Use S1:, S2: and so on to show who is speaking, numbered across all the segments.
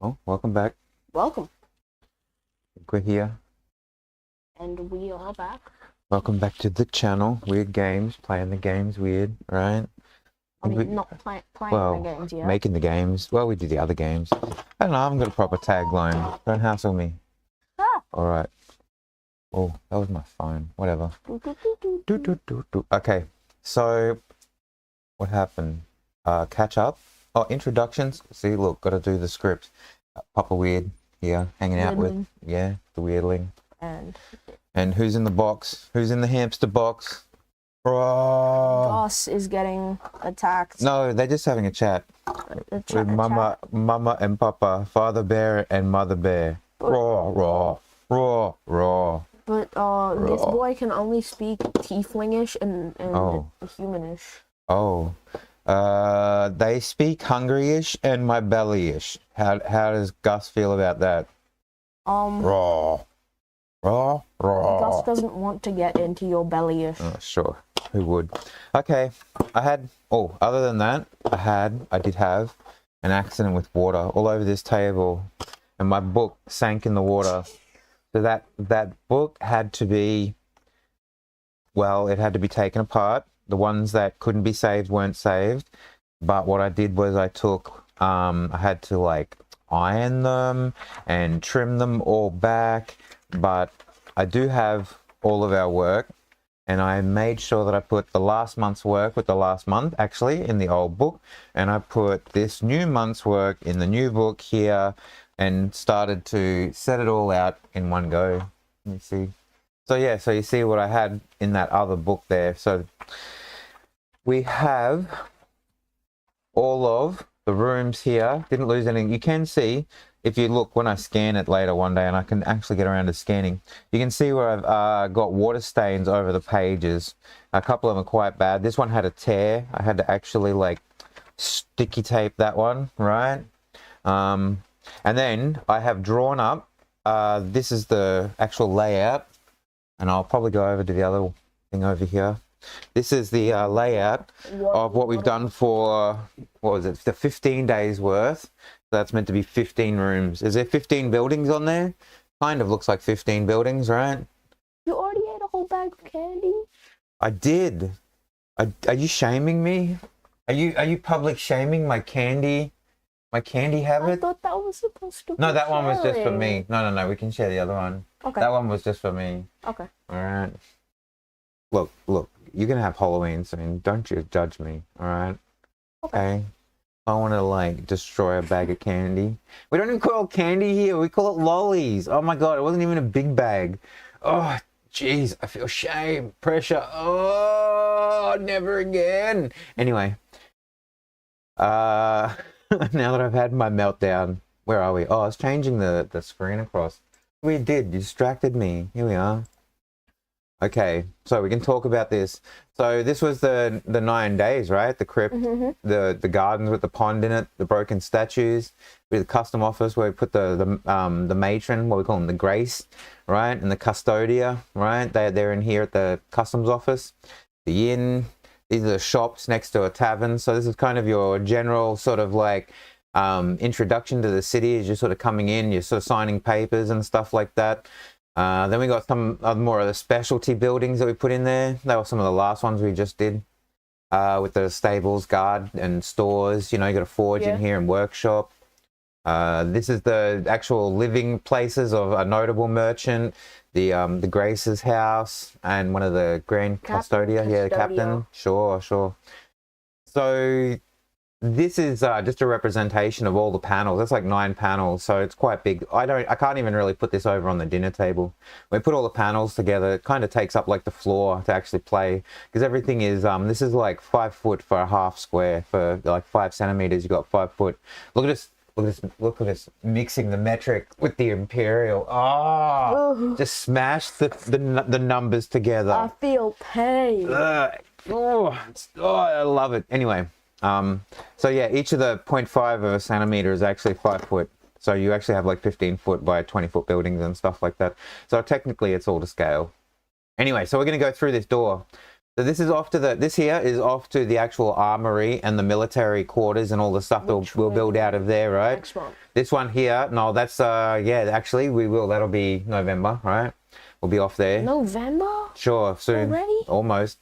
S1: Oh, welcome back.
S2: Welcome.
S1: We're here.
S2: And we are back.
S1: Welcome back to the channel. Weird games, playing the games weird, right?
S2: I mean, not playing the games yet.
S1: Making the games. Well, we did the other games. I don't know, I haven't got a proper tagline. Don't hassle me.
S2: Ah.
S1: Alright. Oh, that was my phone. Whatever. Okay, so what happened? Catch up. Oh, introductions. See, look, got to do the script. Papa Weird here, hanging out with, the Weirdling. And who's in the box? Who's in the hamster box?
S2: Gus is getting attacked.
S1: No, they're just having a chat. With Mama and Papa, Father Bear and Mother Bear. Raw.
S2: But this boy can only speak tieflingish and humanish.
S1: Oh. They speak hungryish and my bellyish. How does Gus feel about that? Raw.
S2: Gus doesn't want to get into your bellyish.
S1: Oh, sure. Who would? Okay. Other than that, I did have an accident with water all over this table, and my book sank in the water. So that book had to be, it had to be taken apart. The ones that couldn't be saved weren't saved. But what I did was I had to like iron them and trim them all back. But I do have all of our work, and I made sure that I put the last month's work with the last month actually in the old book, and I put this new month's work in the new book here, and started to set it all out in one go. You see? So yeah, so you see what I had in that other book there. So we have all of the rooms here. Didn't lose anything. You can see, if you look when I scan it later one day, and I can actually get around to scanning, you can see where I've got water stains over the pages. A couple of them are quite bad. This one had a tear. I had to actually like sticky tape that one, right? And then I have drawn up, this is the actual layout, and I'll probably go over to the other thing over here. This is the layout of what we've done for, what was it, the 15 days worth. That's meant to be 15 rooms. Is there 15 buildings on there? Kind of looks like 15 buildings, right?
S2: You already ate a whole bag of candy?
S1: I did. Are you shaming me? Are you public shaming my candy habit?
S2: I thought that was supposed to be
S1: No, that one was just for
S2: sharing.
S1: me. No, we can share the other one.
S2: Okay.
S1: That one was just for me.
S2: Okay.
S1: Alright. Look, you're gonna have Halloween soon. Don't you judge me, alright? Okay. I want to like destroy a bag of candy. We don't even call it candy here. We call it lollies. Oh my god, it wasn't even a big bag. Oh, jeez, I feel shame, pressure. Oh, never again. Anyway, now that I've had my meltdown, where are we? Oh, I was changing the screen across. We did. You distracted me. Here we are. Okay, so we can talk about this. So this was the 9 days, right? The crypt, the gardens with the pond in it, the broken statues, with the custom office where we put the matron, what we call them, the grace, right? And the custodia, right? They're in here at the customs office. The inn, these are the shops next to a tavern. So this is kind of your general sort of like introduction to the city as you're sort of coming in, you're sort of signing papers and stuff like that. Then we got some more of the specialty buildings that we put in there. They were some of the last ones we just did, with the stables, guard, and stores. You know, you got a forge in here and workshop. This is the actual living places of a notable merchant, the Grace's house, and one of the Grand Custodia. Yeah, the captain. Sure. So this is just a representation of all the panels. That's like 9 panels, so it's quite big. I can't even really put this over on the dinner table. We put all the panels together. It kind of takes up like the floor to actually play, because everything is this is like 5 foot for a half square. For like 5 centimeters, you got 5 foot. Look at this mixing the metric with the imperial. Just smash the numbers together.
S2: I feel pain.
S1: I love it. Anyway, so yeah, each of the 0.5 of a centimeter is actually 5 foot. So you actually have like 15 foot by 20 foot buildings and stuff like that. So technically it's all to scale. Anyway, so we're going to go through this door. So this is off to this here is off to the actual armory and the military quarters and all the stuff that we'll build out of there, right?
S2: Next month.
S1: This one here, no, that's yeah, actually we will. That'll be November, right? We'll be off there.
S2: November?
S1: Sure, soon.
S2: Already?
S1: Almost.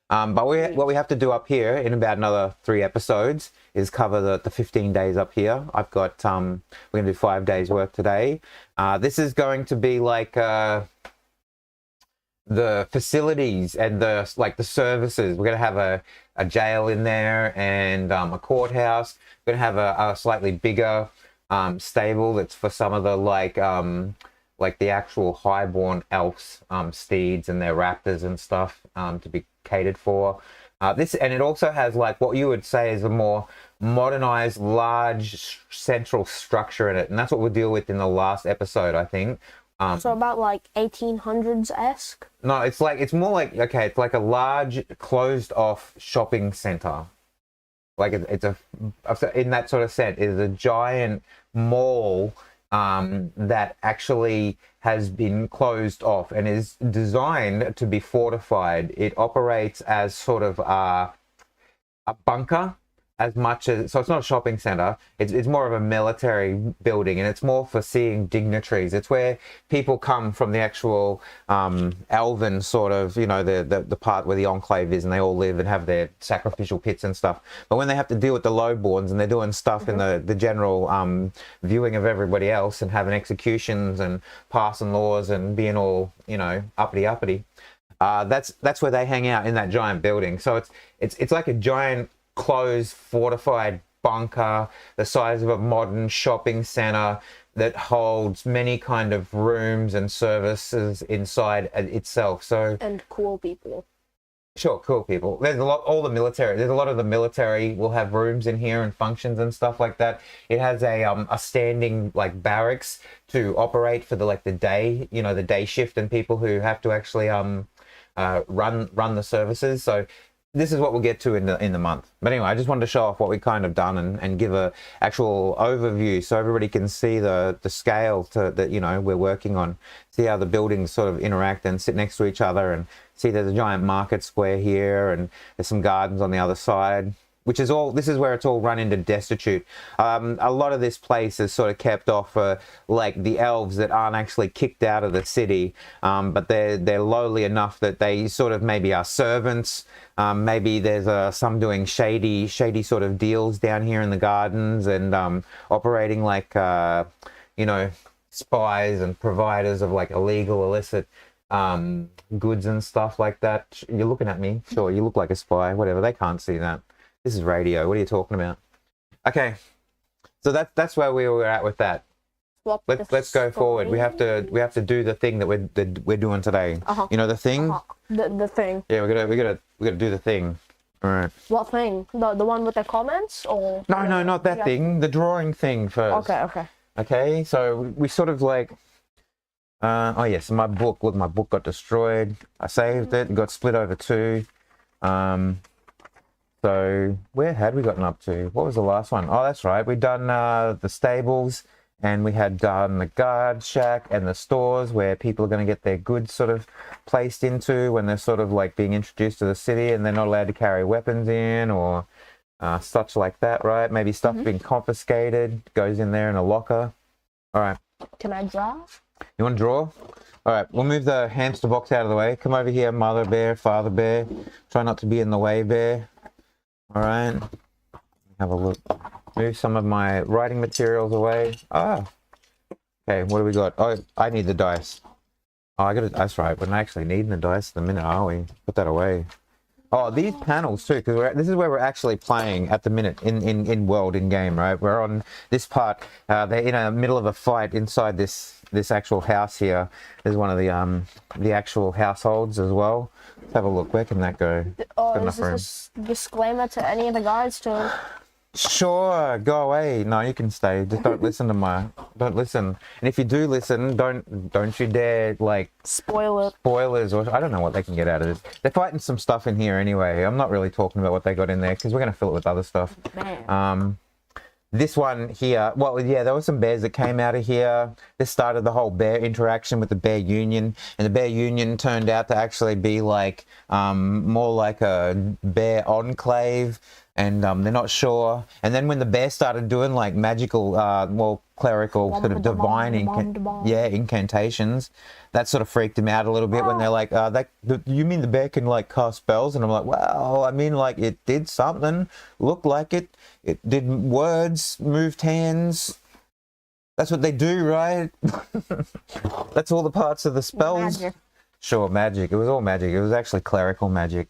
S1: But what we have to do up here in about another 3 episodes is cover the 15 days up here. I've got we're gonna do 5 days work today. This is going to be like the facilities and the services. We're gonna have a jail in there and a courthouse. We're gonna have a slightly bigger stable that's for some of the like the actual highborn elves, steeds and their raptors and stuff to be catered for. This, and it also has like what you would say is a more modernized, large central structure in it, and that's what we'll deal with in the last episode, I think.
S2: So about like 1800s-esque?
S1: No, it's more like, okay, it's like a large closed off shopping center. Like it's in that sort of sense, it is a giant mall that actually has been closed off and is designed to be fortified. It operates as sort of a bunker as much as, so it's not a shopping center, it's more of a military building, and it's more for seeing dignitaries. It's where people come from the actual Elven sort of, you know, the part where the enclave is, and they all live and have their sacrificial pits and stuff. But when they have to deal with the lowborns and they're doing stuff in the general viewing of everybody else and having executions and passing laws and being all, you know, uppity, that's where they hang out, in that giant building. So it's like a giant closed fortified bunker the size of a modern shopping center that holds many kind of rooms and services inside itself. So, and
S2: cool people.
S1: Sure, cool people. There's a lot, there's a lot of the military will have rooms in here and functions and stuff like that. It has a standing like barracks to operate for the day, you know, the day shift and people who have to actually run the services. So this is what we'll get to in the month. But anyway, I just wanted to show off what we kind of done and give a actual overview so everybody can see the scale that, you know, we're working on. See how the buildings sort of interact and sit next to each other, and see there's a giant market square here and there's some gardens on the other side. Which is all, this is where it's all run into destitute. A lot of this place is sort of kept off for like the elves that aren't actually kicked out of the city, but they're lowly enough that they sort of maybe are servants. Maybe there's some doing shady sort of deals down here in the gardens and operating like, you know, spies and providers of like illegal, illicit goods and stuff like that. You're looking at me. Sure, you look like a spy, whatever. They can't see that. This is radio. What are you talking about? Okay, so that's where we were at with that. Let's go forward. We have to do the thing that we're doing today. You know the thing.
S2: The thing.
S1: Yeah, we gotta do the thing. All right.
S2: What thing? The one with the comments, or?
S1: No, not that thing. The drawing thing first.
S2: Okay.
S1: Okay, so we sort of like. Oh yes, my book. Look, my book got destroyed. I saved it. It got split over 2. So where had we gotten up to? What was the last one? Oh, that's right. We'd done the stables, and we had done the guard shack and the stores where people are going to get their goods sort of placed into when they're sort of like being introduced to the city, and they're not allowed to carry weapons in or such like that, right? Maybe stuff being confiscated goes in there in a locker. All right.
S2: Can I draw?
S1: You want to draw? All right, we'll move the hamster box out of the way. Come over here, mother bear, father bear. Try not to be in the way, bear. All right, have a look. Move some of my writing materials away. Okay, what do we got? Oh, I need the dice. Oh, I got it. That's right. We're not actually needing the dice at the minute, are we? Put that away. Oh, these panels too, because this is where we're actually playing at the minute in world, in game, right? We're on this part. They're in the middle of a fight inside this actual house here. There's one of the actual households as well. Let's have a look. Where can that go?
S2: Is this a disclaimer to any of the guides too?
S1: Sure, go away. No, you can stay. Just don't listen to don't listen. And if you do listen, don't you dare like
S2: spoilers,
S1: or I don't know what they can get out of this. They're fighting some stuff in here anyway. I'm not really talking about what they got in there because we're gonna fill it with other stuff. this one here, well, yeah, there were some bears that came out of here. This started the whole bear interaction with the bear union, and the bear union turned out to actually be like more like a bear enclave, and they're not sure. And then when the bear started doing like magical, well, clerical sort of divine incantations, that sort of freaked him out a little bit when they're like, you mean the bear can like cast spells? And I'm like, well, I mean, like, it did something, looked like it did words, moved hands. That's what they do, right? That's all the parts of the spells.
S2: Magic.
S1: Sure, magic. It was all magic. It was actually clerical magic.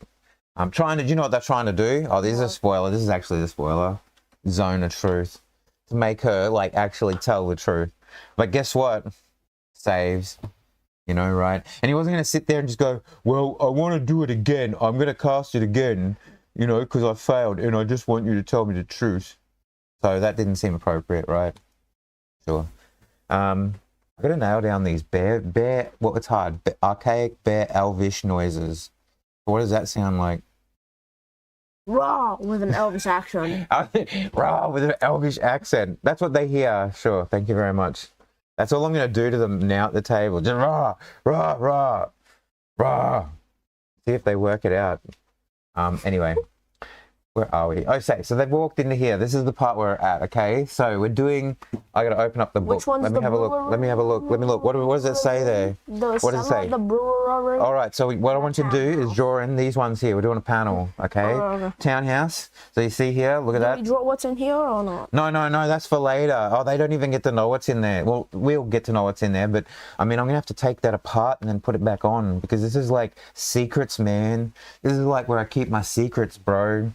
S1: I'm trying to, do you know what they're trying to do? Oh, this is a spoiler. This is actually the spoiler. Zone of truth. To make her, like, actually tell the truth. But guess what? Saves. You know, right? And he wasn't going to sit there and just go, well, I want to do it again. I'm going to cast it again, you know, because I failed. And I just want you to tell me the truth. So that didn't seem appropriate, right? Sure. I got to nail down these well, it's hard. Archaic bear elvish noises. What does that sound like?
S2: Raw with an Elvish accent.
S1: Raw with an Elvish accent. That's what they hear. Sure. Thank you very much. That's all I'm going to do to them now at the table. Just rah, rah, rah, rah. See if they work it out. Anyway. Where are we? Oh, so they've walked into here. This is the part where we're at, okay? So we're doing... I got to open up the book.
S2: Which one's
S1: Let me have a look. Let me have a look. Let me look. What does it say there? What does it say?
S2: The brewery.
S1: All right, so what I want you to do is draw in these ones here. We're doing a panel, okay?
S2: Okay.
S1: Townhouse. So you see here, look at that.
S2: Did you draw what's in here or not?
S1: No, that's for later. Oh, they don't even get to know what's in there. Well, we'll get to know what's in there, but I mean, I'm going to have to take that apart and then put it back on because this is like secrets, man. This is like where I keep my secrets, bro.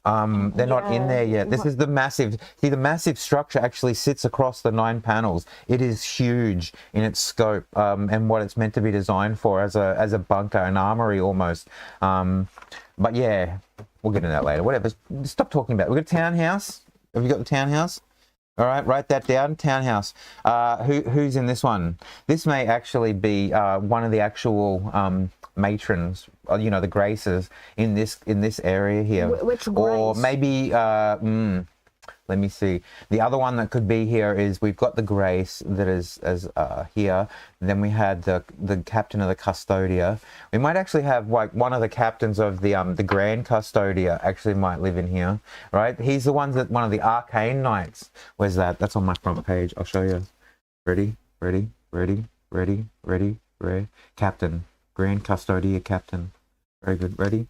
S1: They're not in there yet. This is the massive, see, the massive structure actually sits across the 9 panels. It is huge in its scope and what it's meant to be designed for as a bunker, an armory almost. But yeah, we'll get into that later. Whatever, stop talking about it. We've got a townhouse. Have you got the townhouse? All right, write that down. Townhouse. Who's in this one? This may actually be one of the actual matrons, you know, the graces in this area here.
S2: Which grace?
S1: Or maybe let me see. The other one that could be here is we've got the grace that is here. Then we had the captain of the custodia. We might actually have like one of the captains of the grand custodia actually might live in here, right? He's the one that one of the arcane knights. Where's that? That's on my front page. I'll show you. Ready? Captain. Grand custodia captain. Very good. Ready?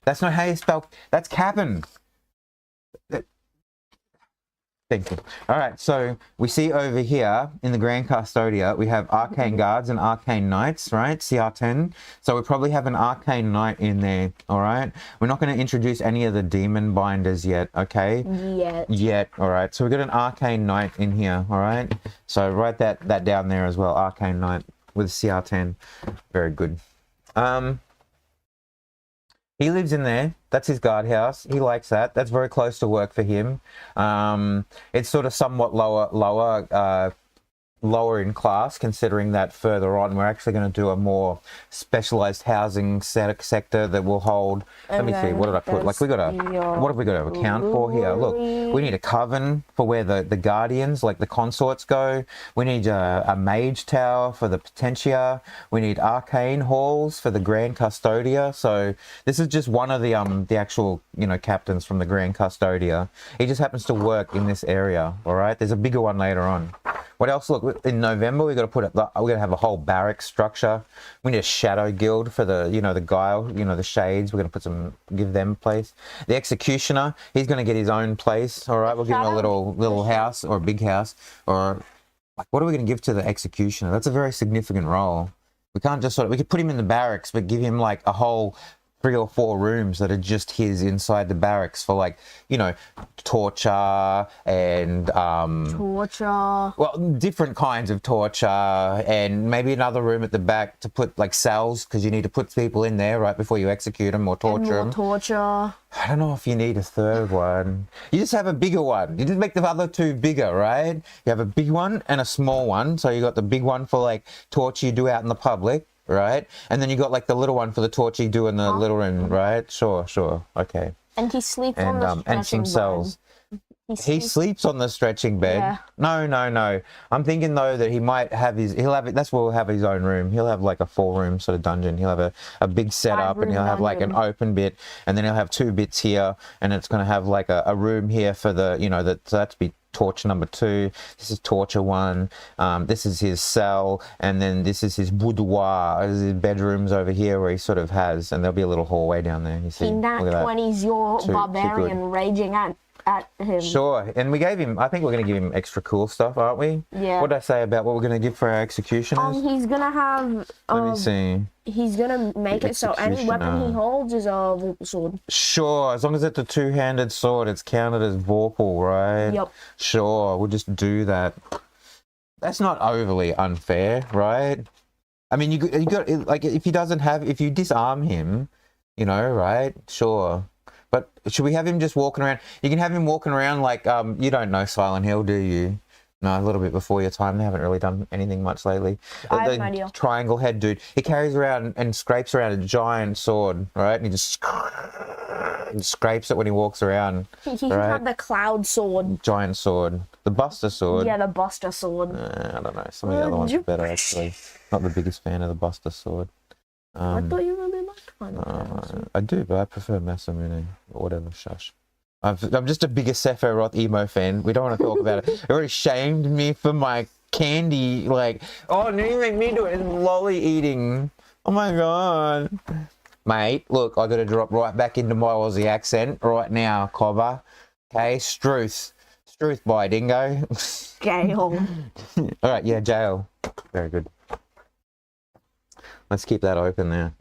S1: That's not how you spell. That's captain. Thank you. All right, so we see over here in the Grand Custodia, we have Arcane Guards and Arcane Knights, right? CR10. So we probably have an Arcane Knight in there, all right? We're not going to introduce any of the Demon Binders yet, okay? Yet, all right. So we've got an Arcane Knight in here, all right? So write that down there as well, Arcane Knight with CR10. Very good. He lives in there. That's his guardhouse. He likes that. That's very close to work for him. It's sort of somewhat lower in class, considering that further on we're actually going to do a more specialized housing sector that will hold. Let me see, what did I put? Like, what have we got to account for here? Look, we need a coven for where the guardians, like the consorts, go. We need a mage tower for the potentia. We need arcane halls for the grand custodia. So this is just one of the actual, you know, captains from the grand custodia. He just happens to work in this area. All right, there's a bigger one later on. What else? Look, in November we're going to have a whole barrack structure. We need a shadow guild for the, you know, the guile, you know, the shades. We're going to give them a place. The executioner, he's going to get his own place. All right, we'll give him a little house or a big house. Or like, what are we going to give to the executioner? That's a very significant role. We can't just we could put him in the barracks, but give him like a whole 3 or 4 rooms that are just his inside the barracks for, like, you know, torture and well, different kinds of torture, and maybe another room at the back to put like cells, because you need to put people in there right before you execute them or torture them. I don't know if you need a third one. You just have a bigger one. You just make the other 2 bigger, right? You have a big one and a small one. So you got the big one for like torture you do out in the public, right? And then you got like the little one for the torture you do in the little room, right? Sure, okay.
S2: And he sleeps on the
S1: and some cells. He sleeps on the stretching bed.
S2: Yeah.
S1: No. I'm thinking though that he might have that's where we'll have his own room. He'll have like a 4-room sort of dungeon. He'll have a big setup and he'll have like an open bit, and then he'll have 2 bits here, and it's going to have like a room here for the, so that's be torture number 2. This is torture 1. This is his cell, and then this is his boudoir. There's his bedrooms over here where he sort of has, and there'll be a little hallway down there. You see,
S2: in that 20s, your barbarian raging at him.
S1: Sure, and we gave him, I think we're going to give him extra cool stuff, aren't we?
S2: Yeah.
S1: What did I say about what we're going to give for our executioners?
S2: He's gonna have.
S1: Let me see.
S2: He's gonna make it so any weapon he holds is a Vorpal sword.
S1: Sure, as long as it's a 2-handed sword, it's counted as Vorpal, right?
S2: Yep.
S1: Sure, we'll just do that. That's not overly unfair, right? I mean, you got like if you disarm him, right? Sure. But should we have him just walking around? You can have him walking around like, you don't know Silent Hill, do you? No, a little bit before your time. They haven't really done anything much lately.
S2: I have no idea.
S1: Triangle head dude. He carries around and scrapes around a giant sword, right? And he just scrapes it when he walks around.
S2: He should have the cloud sword.
S1: Giant sword. The Buster sword.
S2: Yeah, the Buster sword.
S1: I don't know. Some of the other ones are better, actually. Not the biggest fan of the Buster sword.
S2: I thought you really liked Final
S1: I do, but I prefer Masamune or whatever. Shush. I'm just a bigger Sephiroth emo fan. We don't want to talk about it. It already shamed me for my candy. Like, oh, now you make me do it. It's lolly eating. Oh my god. Mate, look, I got to drop right back into my Aussie accent right now, Cobber. Okay, Struth. Struth by dingo.
S2: Jail.
S1: All right, yeah, jail. Very good. Let's keep that open there.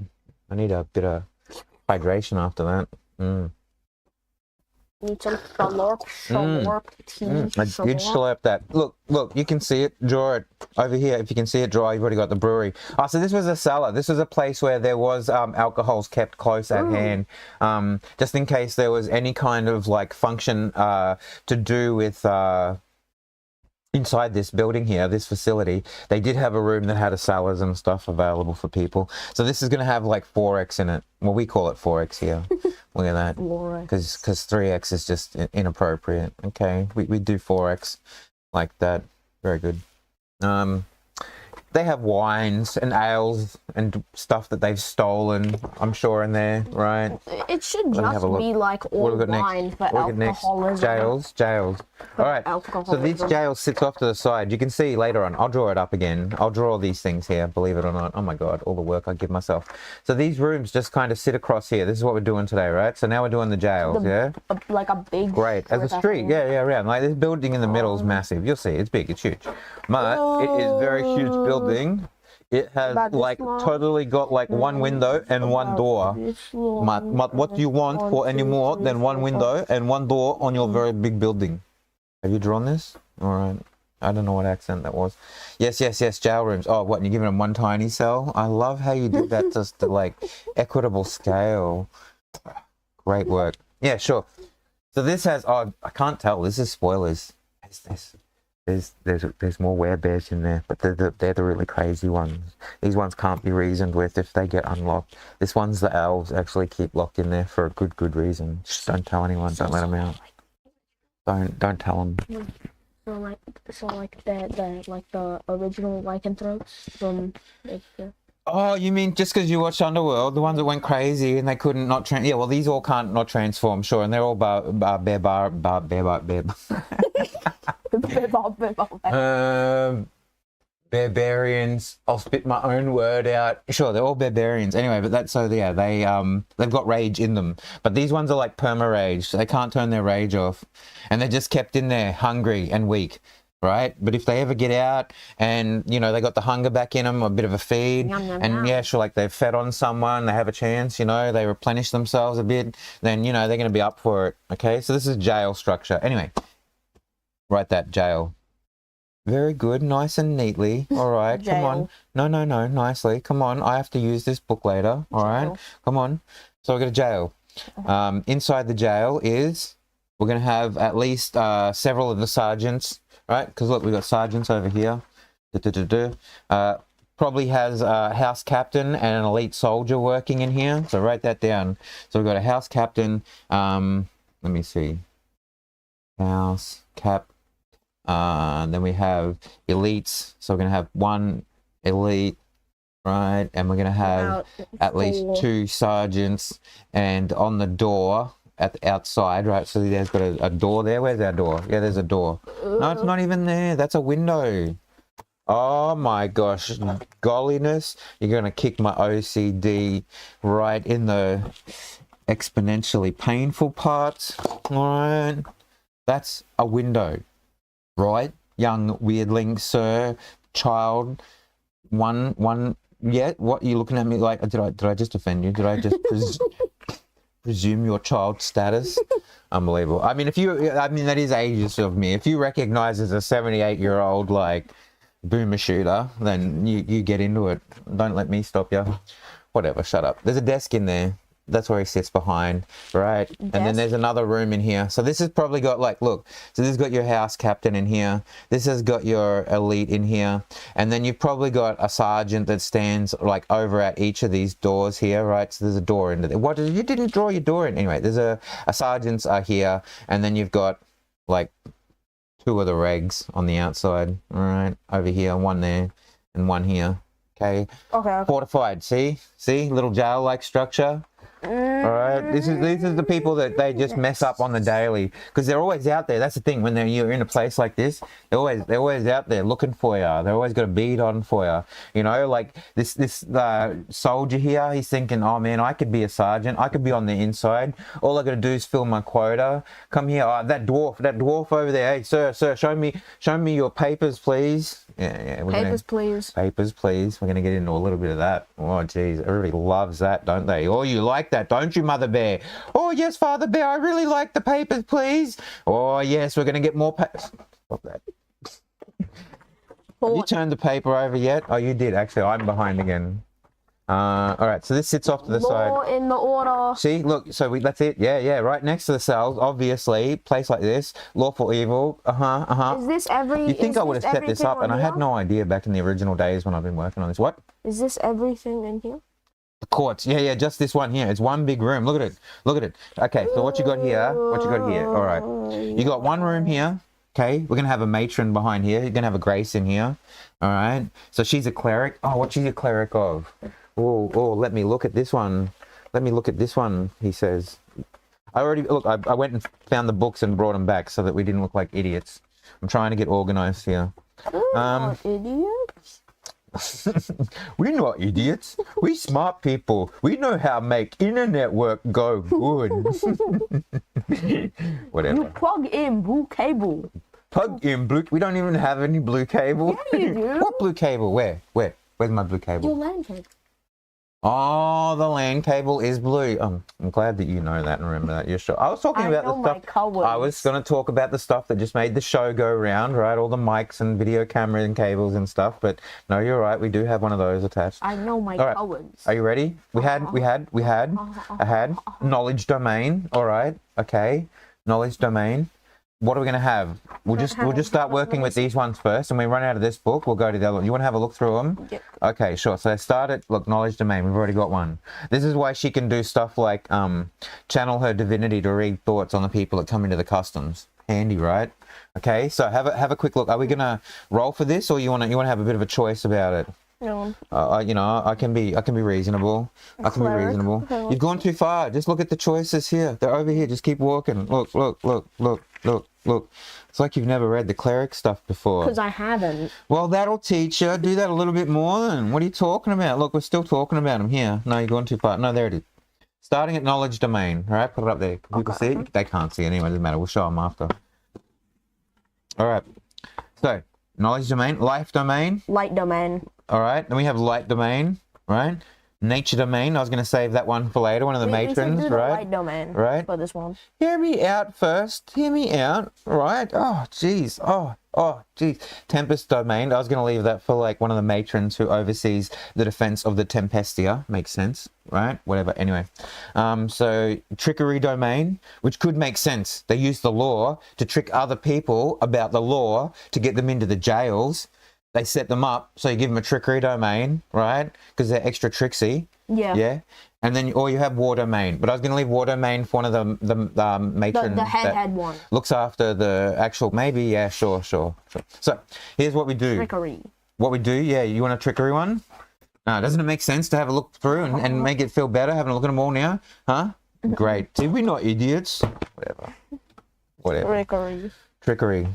S1: I need a bit of hydration after that.
S2: Need some slurp tea.
S1: You'd slurp that. Look, you can see it. Draw it over here. If you can see it, draw. You've already got the brewery. Oh, so this was a cellar. This was a place where there was alcohols kept close at hand, just in case there was any kind of like function to do with. Inside this building here, this facility, they did have a room that had a cellars and stuff available for people. So this is going to have like 4x in it. Well, we call it 4x here. Look at that. Because 3x is just inappropriate. Okay, we do 4x like that. Very good. They have wines and ales and stuff that they've stolen, I'm sure, in there, right?
S2: It should just be like all wine for alcoholism.
S1: Jails. All right, so these jails sits off to the side. You can see later on, I'll draw it up again. I'll draw these things here, believe it or not. Oh my God, all the work I give myself. So these rooms just kind of sit across here. This is what we're doing today, right? So now we're doing the jails, yeah?
S2: Like a big...
S1: Great, as a street, yeah, around. Like this building in the middle is massive. You'll see, it's big, it's huge. But it is a very huge building. It has like totally got like one window and one door. What do you want for any more than one window and one door on your very big building? Have you drawn this? All right. I don't know what accent that was. Yes, jail rooms. Oh, what, and you're giving them one tiny cell? I love how you did that, just to like equitable scale. Great work. Yeah, sure. So this has, oh, I can't tell. This is spoilers. There's more werebears in there, but they're the really crazy ones. These ones can't be reasoned with if they get unlocked. This one's the elves actually keep locked in there for a good reason. Just don't tell anyone. Don't let them out. Don't tell them.
S2: So like the original lycanthropes from.
S1: Oh, you mean just because you watched Underworld, the ones that went crazy and they couldn't not yeah, well, these all can't not transform, sure, and they're all barbarians. I'll spit my own word out. Sure, they're all barbarians. Anyway, but that's so yeah, they've got rage in them. But these ones are like perma rage. So they can't turn their rage off, and they're just kept in there, hungry and weak. Right, but if they ever get out and they got the hunger back in them, a bit of a feed, yeah, sure, like they've fed on someone, they have a chance, they replenish themselves a bit, then they're going to be up for it. Okay, so this is jail structure. Anyway, write that jail. Very good, nice and neatly. All right, come on. No, nicely. Come on, I have to use this book later. All right, come on. So we're going to jail. Inside the jail is we're going to have at least several of the sergeants. Right, because look, we've got sergeants over here. Probably has a house captain and an elite soldier working in here. So write that down. So we've got a house captain. Let me see. house, cap. Then we have elites. So we're going to have 1 elite, right? And we're going to have at least 2 sergeants. And on the door at the outside, right? So there's got a door there. Where's our door? Yeah, there's a door. No, it's not even there. That's a window. Oh my gosh, golliness. You're going to kick my OCD right in the exponentially painful parts. All right. That's a window, right? Young weirdling, sir, child. One. Yeah, what are you looking at me like? Did I just offend you? Did I just presume your child status? Unbelievable. I mean, that is ageist of me. If you recognize as a 78-year-old, like, boomer shooter, then you get into it. Don't let me stop you. Whatever, shut up. There's a desk in there. That's where he sits behind, right? Desk? And then there's another room in here. So this has probably got, like, look, so this has got your house captain in here. This has got your elite in here. And then you've probably got a sergeant that stands, like, over at each of these doors here, right? So there's a door into there. What, you didn't draw your door in? Anyway, there's a sergeants are here. And then you've got, like, 2 of the regs on the outside, all right? Over here, 1 there and 1 here, okay? Okay. Fortified, see? Little jail-like structure. All right, these are the people that they just mess up on the daily, because they're always out there. That's the thing, when you're in a place like this, they're always out there looking for you. They're always got a bead on for you. You know, like this soldier here, he's thinking, oh man, I could be a sergeant. I could be on the inside. All I got to do is fill my quota. Come here, that dwarf over there. Hey, sir, show me your papers, please. Yeah. Papers, please. We're gonna get into a little bit of that. Oh, geez, everybody loves that, don't they? Oh, you like that, don't you, Mother Bear? Oh, yes, Father Bear, I really like the papers, please. Oh, yes, we're gonna get more papers. Stop that. Have you turned the paper over yet? Oh, you did, actually. I'm behind again. All right, so this sits off to the side.
S2: Law in the order.
S1: See, look, so that's it. Yeah, right next to the cells, obviously. Place like this, lawful evil.
S2: Is this every?
S1: You think I would have set this up, and I had no idea back in the original days when I've been working on this. What?
S2: Is this everything in here?
S1: The courts. Yeah, just this one here. It's one big room. Look at it. Okay, so what you got here? All right, you got 1 room here. Okay, we're gonna have a matron behind here. You're gonna have a grace in here. All right, so she's a cleric. Oh, what's she a cleric of? Oh, let me look at this one. He says. I went and found the books and brought them back so that we didn't look like idiots. I'm trying to get organized here.
S2: Idiots?
S1: We're not idiots. We smart people. We know how to make internet work go good. Whatever.
S2: You plug in blue cable.
S1: We don't even have any blue cable.
S2: Yeah, you do.
S1: What blue cable? Where? Where's my blue cable?
S2: Your LAN cable.
S1: Oh, the LAN cable is blue. I'm glad that you know that and remember that. You're sure. I was talking about the stuff. I was going to talk about the stuff that just made the show go round, right? All the mics and video camera and cables and stuff. But no, you're right. We do have one of those attached.
S2: I know my colors.
S1: Are you ready? I had knowledge domain. All right. Okay. Knowledge domain. What are we going to have? We'll just start working with these ones first, and when we run out of this book, we'll go to the other one. You want to have a look through them?
S2: Yep.
S1: Okay, sure. So start at, look, knowledge domain. We've already got one. This is why she can do stuff like channel her divinity to read thoughts on the people that come into the customs. Handy, right? Okay, so have a quick look. Are we going to roll for this, or you want to have a bit of a choice about it?
S2: No.
S1: You know, I can be reasonable. You've gone too far. Just look at the choices here. They're over here. Just keep walking. Look. It's like you've never read the cleric stuff before.
S2: Because I haven't.
S1: Well, that'll teach you. Do that a little bit more then. What are you talking about? Look, we're still talking about them here. No, you've gone too far. No, there it is. Starting at knowledge domain. All right, put it up there. Can people see it? They can't see it anyway. Doesn't matter. We'll show them after. All right. So, knowledge domain. Life domain.
S2: Light domain.
S1: All right. Then we have light domain. Right. Nature domain. I was going to save that one for later. One of the matrons, right?
S2: Light domain.
S1: Right.
S2: For this one.
S1: Hear me out first. Hear me out. Right. Oh, jeez. Oh, geez. Tempest domain. I was going to leave that for like one of the matrons who oversees the defense of the Tempestia. Makes sense, right? Whatever. Anyway. So trickery domain, which could make sense. They use the law to trick other people about the law to get them into the jails. They set them up, so you give them a trickery domain, right? Because they're extra tricksy.
S2: Yeah.
S1: Yeah. And then, or you have war domain. But I was going to leave war domain for one of the matron
S2: The
S1: that
S2: head one.
S1: looks after the actual, maybe, yeah, sure. So here's what we do.
S2: Trickery.
S1: What we do, yeah, you want a trickery one? Doesn't it make sense to have a look through and make it feel better, having a look at them all now? Huh? Great. See, we're not idiots. Whatever. Trickery.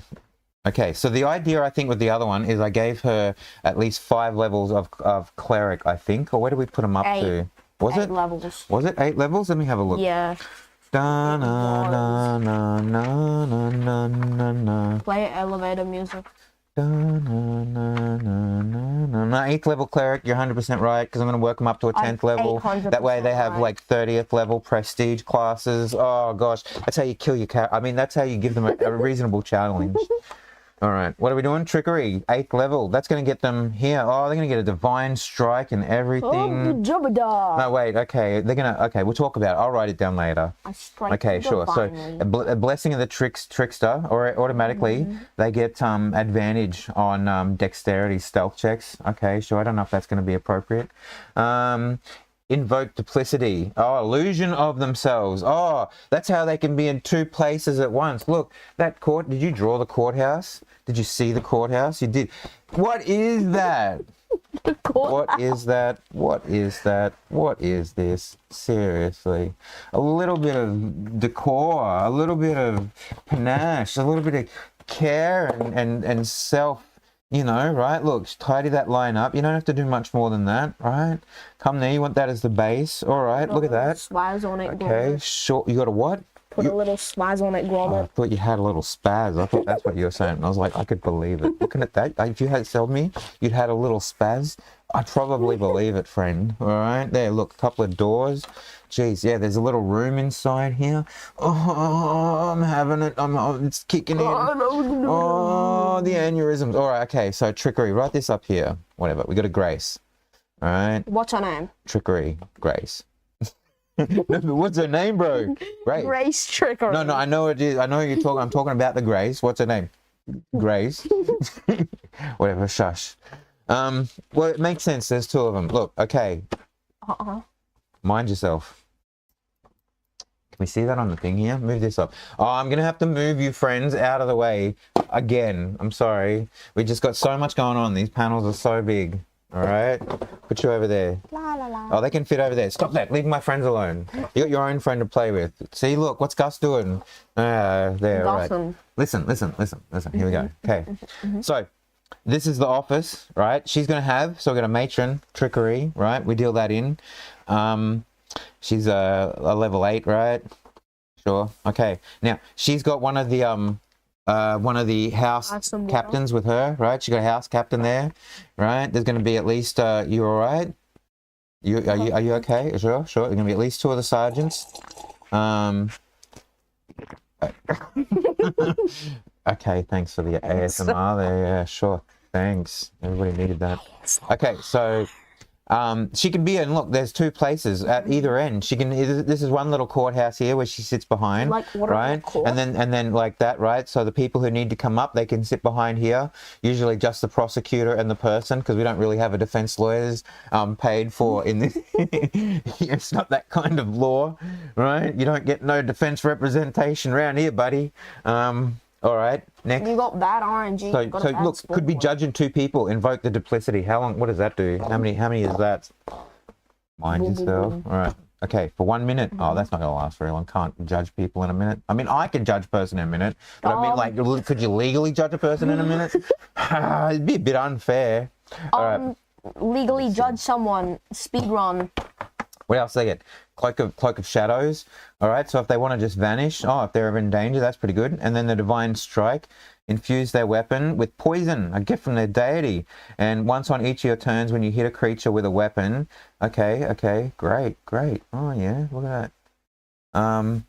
S1: Okay, so the idea, I think, with the other one is I gave her at least 5 levels of cleric, I think. Or where did we put them up
S2: 8.
S1: to? Was
S2: 8 levels.
S1: Was it 8 levels? Let me have a look.
S2: Yeah.
S1: Da, na, na, na, na, na, na, na, na.
S2: Play elevator music.
S1: Da, na, na, na, na, na, na. 8th level cleric, you're 100% right, because I'm going to work them up to a 10th level. That way they have
S2: right.
S1: like 30th level prestige classes. Oh gosh, that's how you kill your character. I mean, that's how you give them a reasonable challenge. All right, what are we doing? Trickery, 8th level. That's going to get them here. Oh, they're going to get a divine strike and everything.
S2: Oh, Jubada.
S1: No, wait, okay. They're going to, okay, we'll talk about it. I'll write it down later. Okay, sure. So a blessing of the trickster, or automatically they get advantage on dexterity stealth checks. Okay, sure. I don't know if that's going to be appropriate. Invoke duplicity. Oh, illusion of themselves. Oh, that's how they can be in 2 places at once. Look, that court. Did you draw the courthouse? Did you see the courthouse? You did. What is that? What is that? What is that? What is this? Seriously. A little bit of decor, a little bit of panache, a little bit of care and self, you know, right? Look, tidy that line up. You don't have to do much more than that, right? Come there. You want that as the base. All right, look at that.
S2: Swaz on it.
S1: Okay, sure. You got a what?
S2: Put a little swaz on it, grommet.
S1: I thought you had a little spaz. I thought that's what you were saying. And I was like, I could believe it. Looking at that, if you had told me you'd had a little spaz, I'd probably believe it, friend. All right, there, look, a couple of doors. Jeez, yeah, there's a little room inside here. Oh, I'm having it. It's kicking in. Oh, the aneurysms. All right, okay, so trickery. Write this up here. Whatever, we got a Grace. All right.
S2: What's her name?
S1: Trickery, Grace. What's her name, bro? Grace.
S2: Grace Trickery.
S1: No, I know it is. I know you're talking. I'm talking about the Grace. What's her name? Grace. Whatever. Shush. Well, it makes sense. There's 2 of them. Look. Okay. Mind yourself. Can we see that on the thing here? Move this up. Oh, I'm gonna have to move you friends out of the way again. I'm sorry. We just got so much going on. These panels are so big. All right, put you over there.
S2: La, la, la.
S1: Oh, they can fit over there. Stop that. Leave my friends alone. You got your own friend to play with. See, look, what's Gus doing? There, right. Listen. Here we go. Okay. So, this is the office, right? She's going to have, so we've got a matron, trickery, right? We deal that in. She's a level 8, right? Sure. Okay. Now, she's got one of the house captains with her, right? She got a house captain there, right? There's going to be at least, you all right? Are you okay? Sure. There's going to be at least 2 of the sergeants. Okay, thanks for the ASMR there. Yeah, sure. Thanks. Everybody needed that. Okay, so she can be in, look, there's 2 places at either end. She can, this is one little courthouse here where she sits behind,
S2: like
S1: right? And then like that, right? So the people who need to come up, they can sit behind here. Usually just the prosecutor and the person, because we don't really have a defense lawyers paid for in this. It's not that kind of law, right? You don't get no defense representation around here, buddy. All right, next.
S2: You got that RNG.
S1: So look, could be judging 2 people. Invoke the duplicity. How long? What does that do? How many is that? Mind yourself. All right. Okay, for 1 minute. Oh, that's not gonna last very long. Can't judge people in a minute. I mean, I can judge a person in a minute, but I mean, like, could you legally judge a person in a minute? It'd be a bit unfair. All right.
S2: Legally judge someone. Speedrun.
S1: What else do they get? Cloak of shadows. All right, so if they want to just vanish, if they're ever in danger, that's pretty good. And then the divine strike, infuse their weapon with poison, a gift from their deity. And once on each of your turns, when you hit a creature with a weapon, okay, great. Oh yeah, look at that.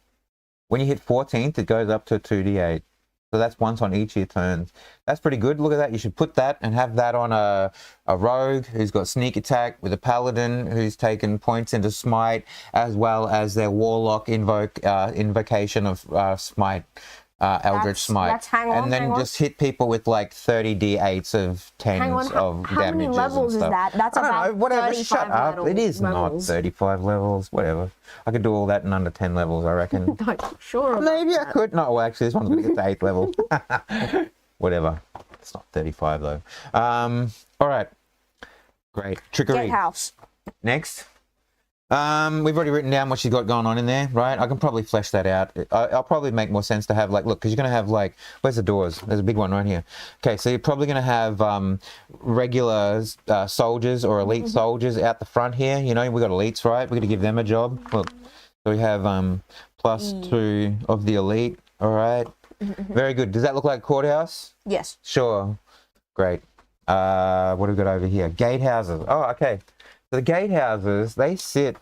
S1: When you hit 14th, it goes up to 2d8. So that's once on each of your turns. That's pretty good. Look at that. You should put that and have that on a rogue who's got sneak attack, with a paladin who's taken points into smite, as well as their warlock invocation of smite. Eldritch Smite.
S2: That's hang on,
S1: and then just hit people with like 30 d8s of 10s of
S2: how
S1: damages.
S2: many levels
S1: and
S2: is
S1: stuff.
S2: that? That's
S1: I don't
S2: about
S1: know, whatever.
S2: 35
S1: Shut up. It is
S2: levels.
S1: not 35 levels. Whatever. I could do all that in under 10 levels, I reckon.
S2: Sure.
S1: Maybe I could. No, well, actually, this one's going to get to 8th level. Whatever. It's not 35 though. All right. Great. Trickery.
S2: Gatehouse.
S1: Next. We've already written down what she's got going on in there, right? I can probably flesh that out. I'll probably make more sense to have like, look, because you're going to have like, where's the doors? There's a big one right here. Okay, so you're probably going to have regular soldiers or elite soldiers out the front here. You know, we got elites, right? We're going to give them a job. Look, so we have +2 of the elite. All right. Very good. Does that look like a courthouse?
S2: Yes.
S1: Sure. Great. What do we got over here? Gatehouses. Oh, okay. So the gatehouses, they sit,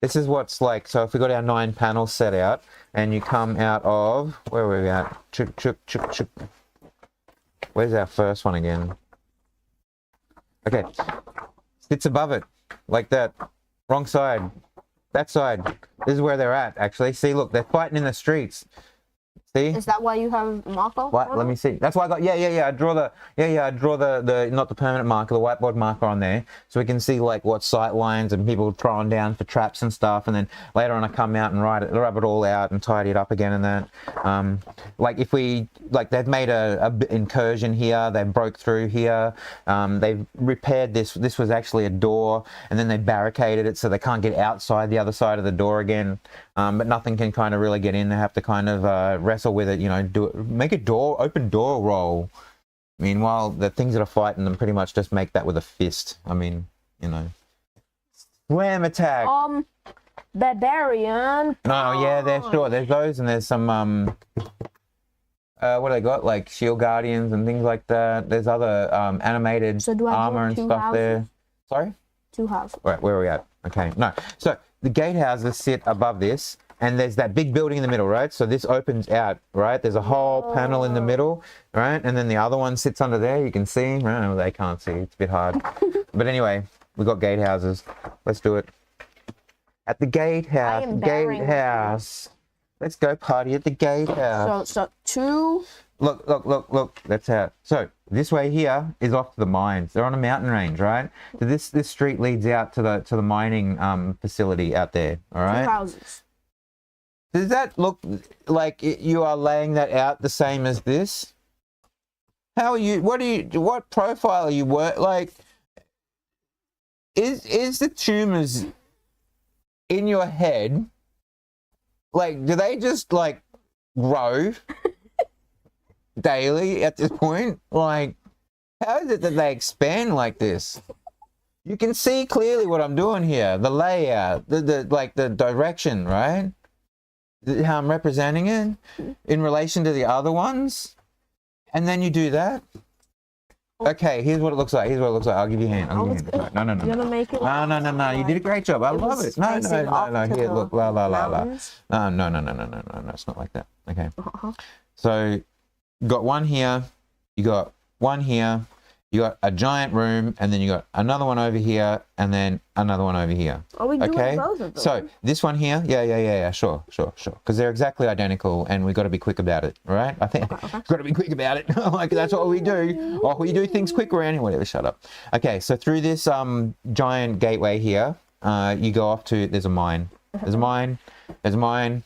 S1: this is what's like, so if we got our 9 panels set out, and you come out of, where were we at? Where's our first one again? Okay. Sits above it, like that. Wrong side. That side. This is where they're at, actually. See, look, they're fighting in the streets. See?
S2: Is that why you have marker?
S1: What? Let me see. That's why I got. I draw the. I draw the not the permanent marker, the whiteboard marker on there, so we can see like what sight lines and people throwing down for traps and stuff. And then later on, I come out and rub it all out and tidy it up again. And that, like if we like they've made a incursion here, they broke through here. They've repaired this. This was actually a door, and then they barricaded it so they can't get outside the other side of the door again. But nothing can kind of really get in. They have to kind of wrestle with it, you know, make a open door roll. Meanwhile, the things that are fighting them pretty much just make that with a fist. I mean, you know, slam attack.
S2: Barbarian.
S1: No, yeah, there's those, and there's some what do they got? Like shield guardians and things like that. There's other animated armor and stuff there. Sorry?
S2: 2 houses.
S1: Right, where are we at? Okay, no. So the gatehouses sit above this, and there's that big building in the middle, right? So this opens out, right? There's a whole panel in the middle, right? And then the other one sits under there. You can see, right? No, they can't see. It's a bit hard. But anyway, we got gatehouses. Let's do it. At the gatehouse. Let's go party at the gatehouse.
S2: So 2.
S1: Look. That's how. So this way here is off to the mines. They're on a mountain range, right? So this street leads out to the mining facility out there. All right.
S2: 2 houses.
S1: Does that look like you are laying that out the same as this? How are you? What profile are you like? Is the tumors in your head? Like, do they just like grow daily at this point? Like, how is it that they expand like this? You can see clearly what I'm doing here. The layout, the direction, right? How I'm representing it in relation to the other ones, and then you do that. Okay, here's what it looks like. I'll give you a hand. No.
S2: You're gonna make it.
S1: No. You did a great job. I love it. No. Here, look. La. No. It's not like that. Okay. So, got one here. You got one here. You got a giant room, and then you got another one over here, and then another one over here.
S2: Are we doing both of them?
S1: So this one here, yeah, sure, because they're exactly identical, and we got to be quick about it, right? I think got to be quick about it. Like that's what we do. Oh, we do things quick around here. Whatever. Shut up. Okay, so through this giant gateway here, you go off to. There's a mine. There's a mine.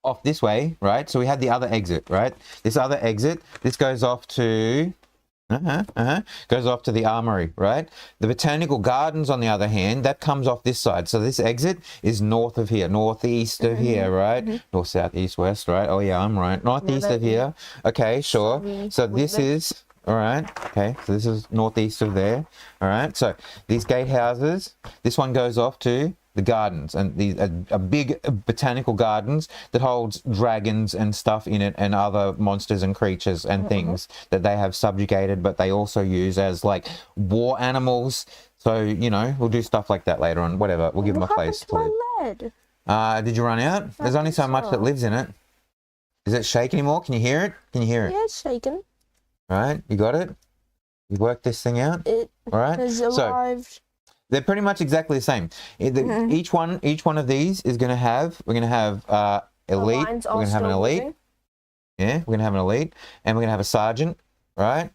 S1: Off this way, right? So we had the other exit, right? This other exit. This goes off to. Goes off to the armory, right? The botanical gardens, on the other hand, that comes off this side. So this exit is north of here, northeast of here, right? North, south, east, west, right? Oh yeah, I'm right. Northeast of here. Okay, sure. So this is, all right. Okay, so this is northeast of there. All right. So these gatehouses, this one goes off to the gardens, and these a big botanical gardens that holds dragons and stuff in it, and other monsters and creatures and things that they have subjugated, but they also use as like war animals. So you know, we'll do stuff like that later on. Whatever, we'll give them a place to live. Did you run out? There's only so much that lives in it. Does it shake anymore? Can you hear it?
S2: Yeah, it's shaking.
S1: All right, you got it. You worked this thing out.
S2: It
S1: all right.
S2: has arrived.
S1: So, they're pretty much exactly the same. Each one of these is going to have. We're going to have elite. We're going to have an elite. Yeah, we're gonna have an elite, and we're gonna have a sergeant, right?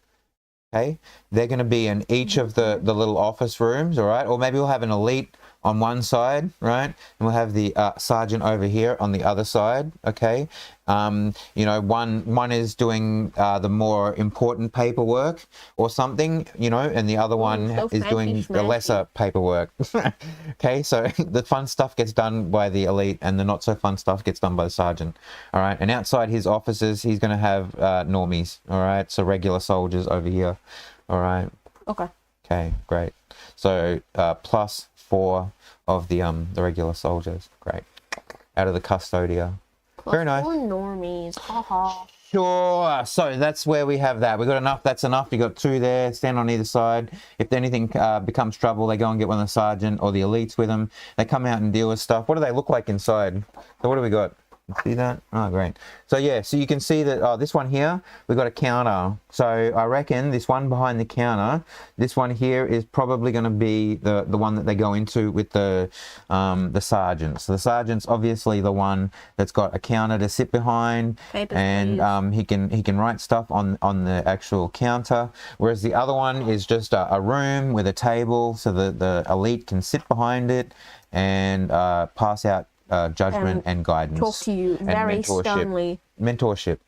S1: Okay, they're going to be in each of the little office rooms, all right? Or maybe we'll have an elite on one side, right? And we'll have the sergeant over here on the other side, okay? You know, one is doing the more important paperwork or something, you know, and the other one
S2: so
S1: is doing the lesser paperwork. Okay, so the fun stuff gets done by the elite and the not so fun stuff gets done by the sergeant, all right? And outside his offices, he's going to have normies, all right? So regular soldiers over here, all right?
S2: Okay.
S1: Okay, great. So +4 of the regular soldiers. Great. Out of the custodia. Very nice.
S2: +4 normies. Haha.
S1: Sure. So that's where we have that. We got enough. That's enough. You got 2 there. Stand on either side. If anything becomes trouble, they go and get one of the sergeant or the elites with them. They come out and deal with stuff. What do they look like inside? So what do we got? See that? Oh, great. So yeah, so you can see that this one here, we've got a counter. So I reckon this one behind the counter, this one here is probably going to be the one that they go into with the sergeant. So the sergeant's obviously the one that's got a counter to sit behind, and he can write stuff on the actual counter. Whereas the other one is just a room with a table, so the elite can sit behind it and pass out judgment and guidance.
S2: Talk to you very sternly.
S1: Mentorship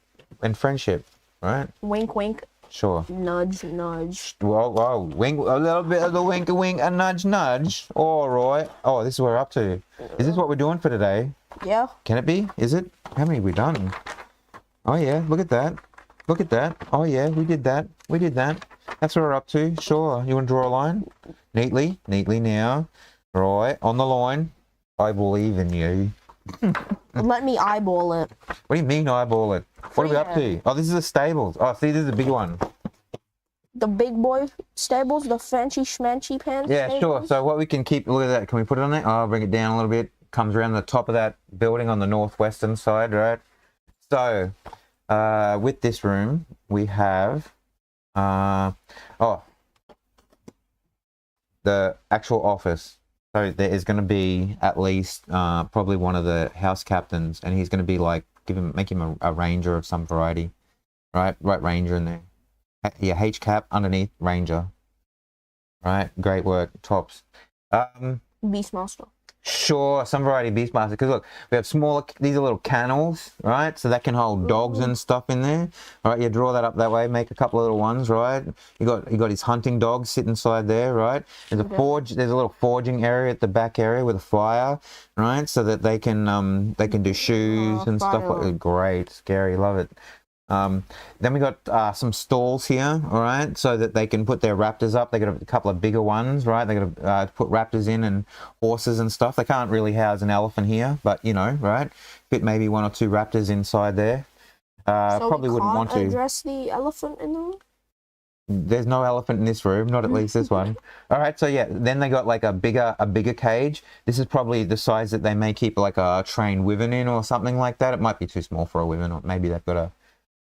S1: and friendship, right?
S2: Wink, wink.
S1: Sure.
S2: Nudge, nudge.
S1: Whoa, wink, a little bit of the wink, a wink, a nudge, nudge. All right. Oh, this is what we're up to. Is this what we're doing for today?
S2: Yeah.
S1: Can it be? Is it? How many have we done? Oh, yeah. Look at that. Look at that. Oh, yeah. We did that. We did that. That's what we're up to. Sure. You want to draw a line? Neatly. Neatly now. Right. On the line. I believe in you.
S2: Let me eyeball it.
S1: What do you mean eyeball it? What are we up to? Oh, this is the stables. Oh, see, this is the big one.
S2: The big boy stables, the fancy schmancy pants.
S1: Yeah,
S2: stables?
S1: sure. So what we can keep, look at that. Can we put it on there? Oh, I'll bring it down a little bit. Comes around the top of that building on the northwestern side, right? So, with this room, we have, the actual office. So there is going to be at least probably one of the house captains, and he's going to be like make him a ranger of some variety, right? Right, ranger in there. Yeah, H cap underneath ranger. Right, great work, tops.
S2: Beastmaster.
S1: Sure, some variety of Beastmaster. Because look, we have smaller, these are little kennels, right? So that can hold dogs and stuff in there. All right, you draw that up that way, make a couple of little ones, right? You got his hunting dogs sitting inside there, right? There's a forge, there's a little forging area at the back area with a fire, right? So that they can do shoes and stuff like that. Great, scary, love it. Then we got some stalls here, all right, so that they can put their raptors up. They got a couple of bigger ones, right? They got to put raptors in and horses and stuff. They can't really house an elephant here, but you know, right? Fit maybe 1 or 2 raptors inside there.
S2: So
S1: probably wouldn't want to
S2: address the elephant in the room.
S1: There's no elephant in this room, not at least this one. All right, so yeah, then they got like a bigger cage. This is probably the size that they may keep like a trained wyvern in or something like that. It might be too small for a wyvern, or maybe they've got a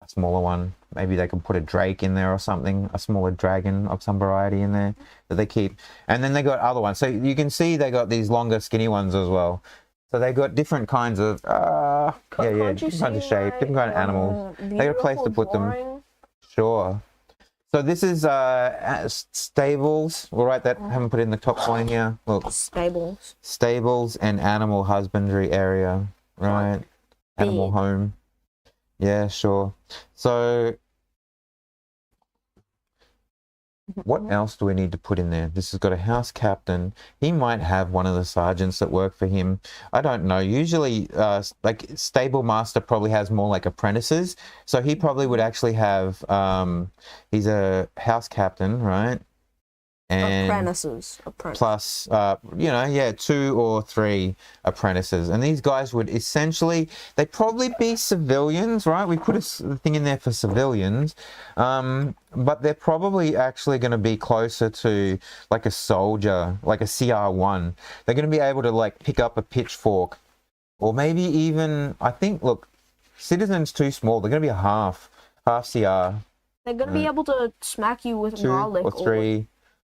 S1: smaller one. Maybe they can put a drake in there or something, a smaller dragon of some variety in there that they keep. And then they got other ones. So you can see they got these longer, skinny ones as well. So they got different kinds of, different kinds of shape, different kind of animals. They got a place to put them. Sure. So this is stables. We'll write that. Haven't put it in the top line here. Look.
S2: Stables.
S1: Stables and animal husbandry area. Right. Animal home. Yeah, sure. So what else do we need to put in there? This has got a house captain. He might have one of the sergeants that work for him. I don't know. Usually, like stable master probably has more like apprentices. So he probably would actually have, he's a house captain, right? And
S2: apprentices.
S1: Plus, 2 or 3 apprentices. And these guys would essentially, they'd probably be civilians, right? We put a thing in there for civilians. But they're probably actually going to be closer to like a soldier, like a CR1. They're going to be able to like pick up a pitchfork. Or maybe even, I think, look, citizen's too small. They're going to be a half CR.
S2: They're going to be able to smack you with
S1: 2
S2: garlic.
S1: or 3.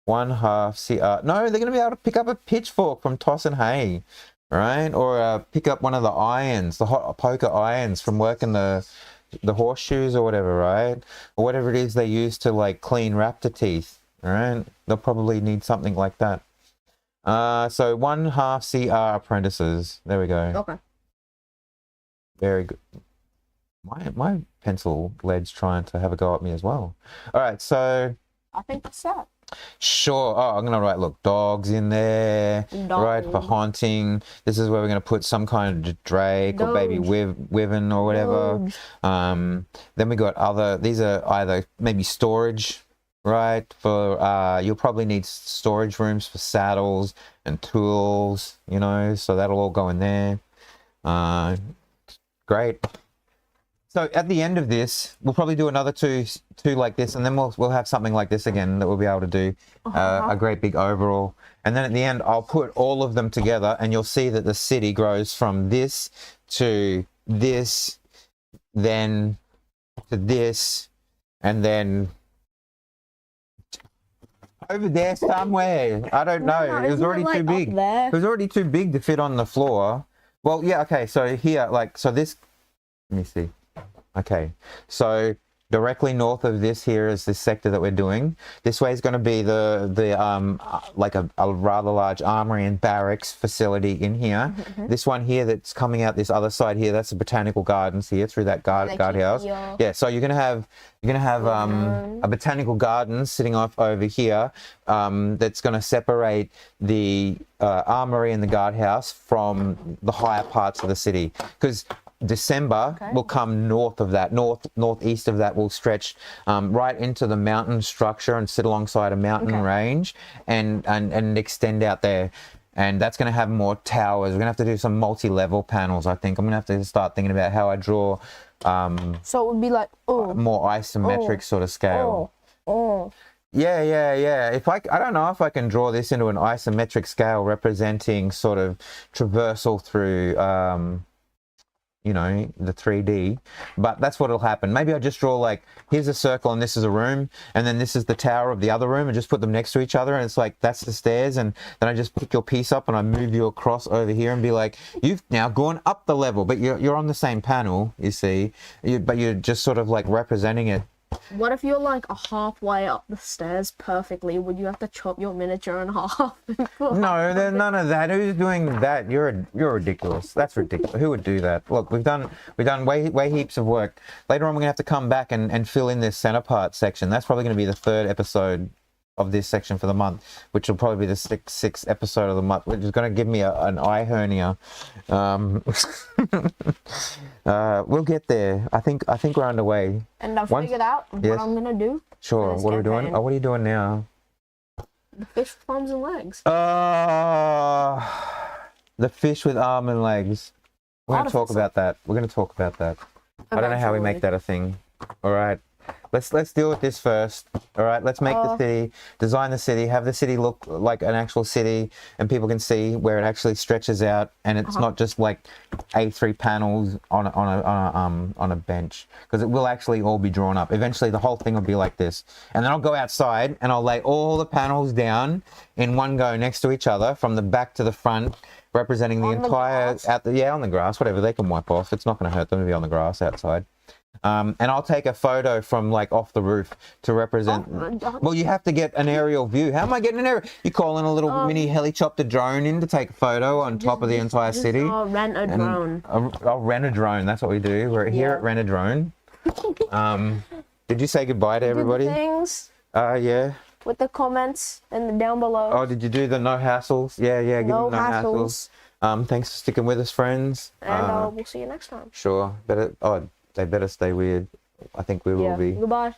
S1: 1/2 CR. No, they're going to be able to pick up a pitchfork from tossing hay, right? Or pick up one of the irons, the hot poker irons from working the the horseshoes or whatever, right? Or whatever it is they use to like clean raptor teeth. All right, they'll probably need something like that. So 1/2 CR apprentices. There we go.
S2: Okay.
S1: Very good. My pencil lead's trying to have a go at me as well. All right, so
S2: I think that's that.
S1: sure. Oh, I'm gonna write, look, dogs in there, right, for haunting. This is where we're gonna put some kind of drake or baby wyvern or whatever. Then we got other. These are either maybe storage, right? For you'll probably need storage rooms for saddles and tools. You know, so that'll all go in there. Great. So at the end of this, we'll probably do another two like this, and then we'll have something like this again that we'll be able to do a great big overall. And then at the end, I'll put all of them together, and you'll see that the city grows from this to this, then to this, and then over there somewhere. I don't know. It was already too big. It was already too big to fit on the floor. Well, yeah, okay. So here, like, so this. Let me see. Okay, so directly north of this here is this sector that we're doing. This way is going to be the like a rather large armory and barracks facility in here. This one here that's coming out this other side here, that's the botanical gardens here through that guardhouse. Yeah, so you're gonna have a botanical garden sitting off over here that's going to separate the armory and the guardhouse from the higher parts of the city, because December will come north of that, northeast of that will stretch right into the mountain structure and sit alongside a mountain range and extend out there. And that's going to have more towers. We're going to have to do some multi-level panels, I think. I'm going to have to start thinking about how I draw
S2: so it would be like
S1: more isometric sort of scale. Yeah. If I don't know if I can draw this into an isometric scale representing sort of traversal through you know, the 3D, but that's what'll happen. Maybe I just draw like, here's a circle and this is a room, and then this is the tower of the other room, and just put them next to each other, and it's like, that's the stairs, and then I just pick your piece up and I move you across over here and be like, you've now gone up the level, but you're on the same panel, you see, but you're just sort of like representing it.
S2: What if you're like a halfway up the stairs perfectly? Would you have to chop your miniature in half?
S1: No, there's none of that. Who's doing that? You're ridiculous. That's ridiculous. Who would do that? Look, we've done way heaps of work. Later on, we're gonna have to come back and fill in this center part section. That's probably gonna be the 3rd episode of this section for the month, which will probably be the sixth episode of the month, which is going to give me an eye hernia. We'll get there. I think we're underway.
S2: And I've figured out what I'm going to do.
S1: Sure. What are we doing? Oh, what are you doing now?
S2: The fish with arms and legs.
S1: The fish with arm and legs. We're going to talk about that. We're going to talk about that. I don't know how we make that a thing. All right. Let's deal with this first. All right, let's make the city, design the city, have the city look like an actual city, and people can see where it actually stretches out, and it's not just like A3 panels on a bench, because it will actually all be drawn up. Eventually, the whole thing will be like this, and then I'll go outside and I'll lay all the panels down in one go next to each other from the back to the front, representing the entire on the grass, whatever, they can wipe off. It's not going to hurt them to be on the grass outside. And I'll take a photo from like off the roof to represent. Well, you have to get an aerial view. How am I getting an aerial? You call in a little mini helicopter drone in to take a photo on top of the entire city.
S2: I'll rent a drone.
S1: I'll rent a drone. That's what we do. We're here at Rent a Drone. Did you say goodbye to everybody?
S2: Things.
S1: Yeah.
S2: With the comments and down below.
S1: Oh, did you do the no hassles? Yeah. Give them no hassles. Thanks for sticking with us, friends.
S2: And we'll see you next time.
S1: Sure. They better stay weird. I think we will be.
S2: Goodbye.